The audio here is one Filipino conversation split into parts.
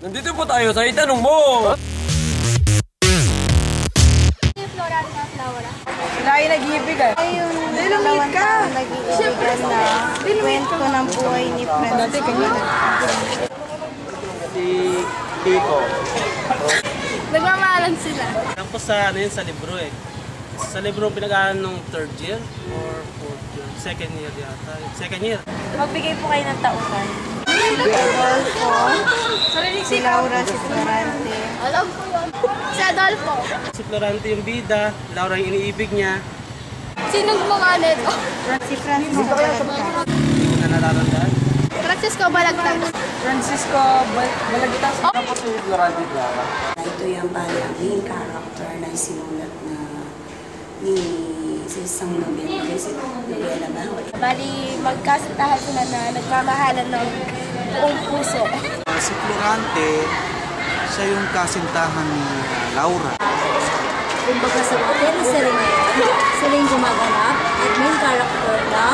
Nandito po tayo sa itanong mo! Florante at Laura. Sila ay nag-iibigan. Ayun, Dalawang ka. taon nag-iibigan na kwento ng buhay ni Francisco. Si Kiko. Nagmamahalan sila. Tapos sa ano yun, sa libro eh. Sa libro pinag-aaral nung 3rd year or 4th year. 2nd year yata. 2nd year. Magbigay po kayo ng tauhan. Si Adolfo, si Laura, si Florante. Alam ko yun. Si Adolfo. Si Florante yung bida, Laura yung iniibig niya. Sinong gumawa nito? Si Francisco Balagtas. Hindi ko na natatandaan. Francisco Balagtas. Francisco Balagtas. Ako si Florante Laura. Ito yung parang main character na sinulat na ni sa isang nobela ba? Bali, magkasintahan sila na nagmamahalan ng buong puso. Si Florante, siya yung kasintahan ni Laura. Kumbaga sa hotel, sila yung gumaganap at main character na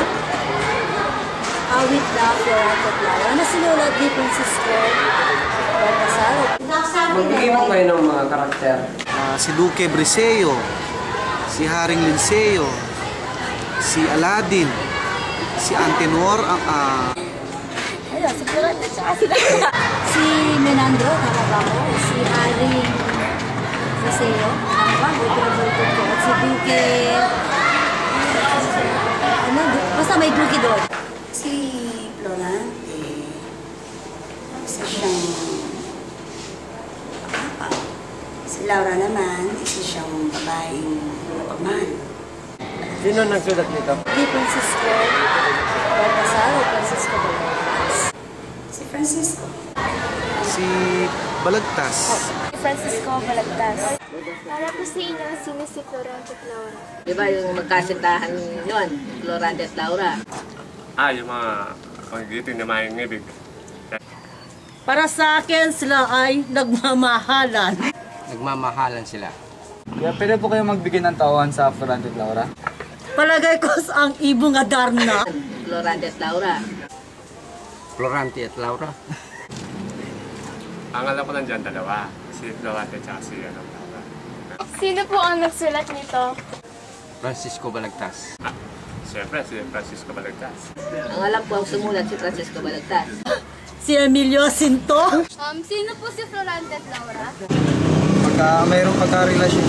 awit na Florante at Laura na sinulat ni Francisco Baltasar. Magbigay po kayo ng mga karakter. Si Duque Briseo, si Haring Linceo, si Aladdin, si Antenor, Ayun, si Florante at saka sila. Si Menandro, tama ba ko? Si Haring Liseo, tama ba? At si Duque, basta may Duque doon. Si Florante, isa siyang papa. Si Laura naman, isa siyang babaeng napagmahal. Sino nagsulat nito? Di Francisco Baltasar o Francisco Baltasar? Si Francisco. si Balagtas. Si Francisco Balagtas. Para po sa inyo, sino si Florante at Laura? Di ba yung magkasintahan yun, Florante at Laura? Yung mga magigiting na mayang ibig. Para sa akin, sila ay nagmamahalan. Nagmamahalan sila. Kaya pwede po kayong magbigay ng tauhan sa Florante at Laura? Palagay ko sa ang ibong Adarna. Florante at Laura. Florante at Laura. Ang alam ko nandiyan dalawa. Si Florante at si Laura. Sino po ang nagsulat nito? Francisco Balagtas. Siyempre, si Francisco Balagtas. Ang alam ko ang sumulat si Francisco Balagtas. Si Emilio Cinto. Sino po si Florante at Laura? Mayroong pagka-relasyon.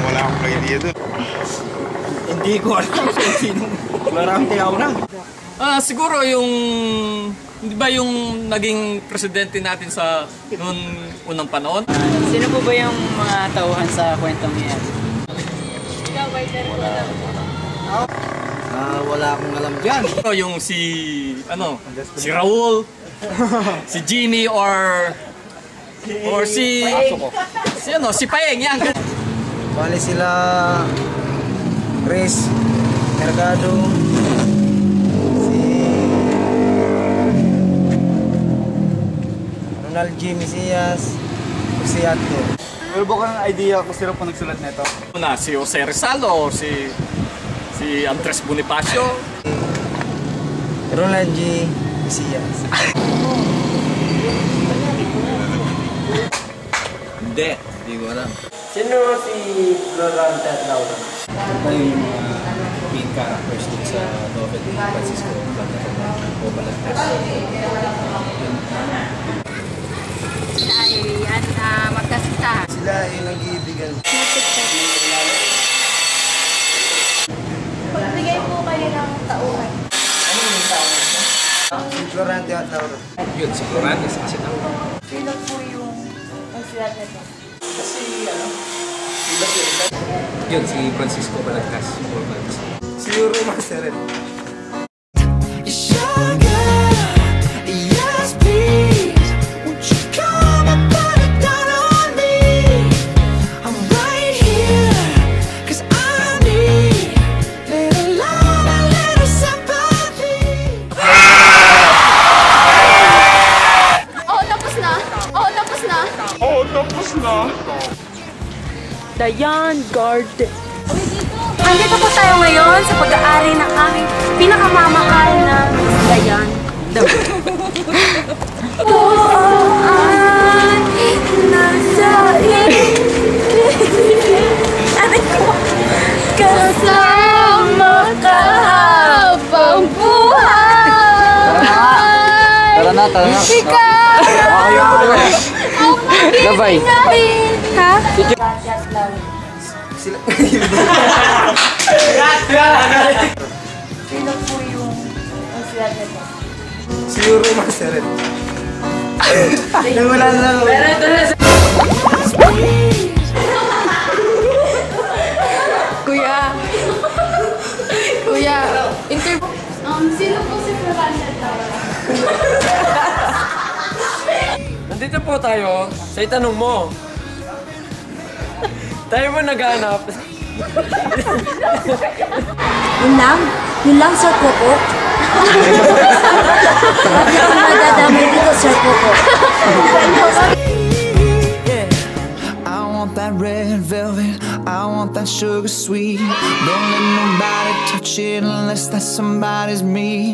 Wala akong idea doon. Hindi ko alam kung sino Florante Laura. Siguro yung, di ba yung naging presidente natin sa noon unang panahon? Sino po ba yung mga tauhan sa kwentong niya? Wala akong alam dyan. Yung si Raul, si Jimmy or si Paeng yan. Bali sila Chris Mercado, si Ronald G. Mesias, si Atto. Meron ba kang idea kung sino po nagsulat nito? Si Jose Rizal o si Andres Bonifacio. Ronald G. Mesias. Hindi ko alam. Sino si Florante at Laura? Ito yung main characters dito sa novel ni Francisco Balagtas. Sila ay magkasintahan. Sila ay nag-iibigan. Magbigay po kayo ng tauhan. Si Florante at Laura. Yun, si Florante kasi Laura. Sino po yung nagsulat nito? Yun, si Francisco Balagtas. Si Yuri Maseret. Dayan Garden. Andito po tayo ngayon sa pag-aari ng aming pinakamamahal na Dayan. Wala talaga. Ikaw! Labay. Ha? Sila. Sino po yung sila nito? Siguro yung mga seret. Wala na lang. Kuya, interview. Sino po si Florante Laura? Nandito po tayo sa itanong mo. Tayo mo naghahanap. Yun lang? Yun lang, Sir Coco? Bakit ako nadadamay dito, Sir Coco? I want that red velvet, I want that sugar sweet. Don't let nobody touch it unless that somebody's me.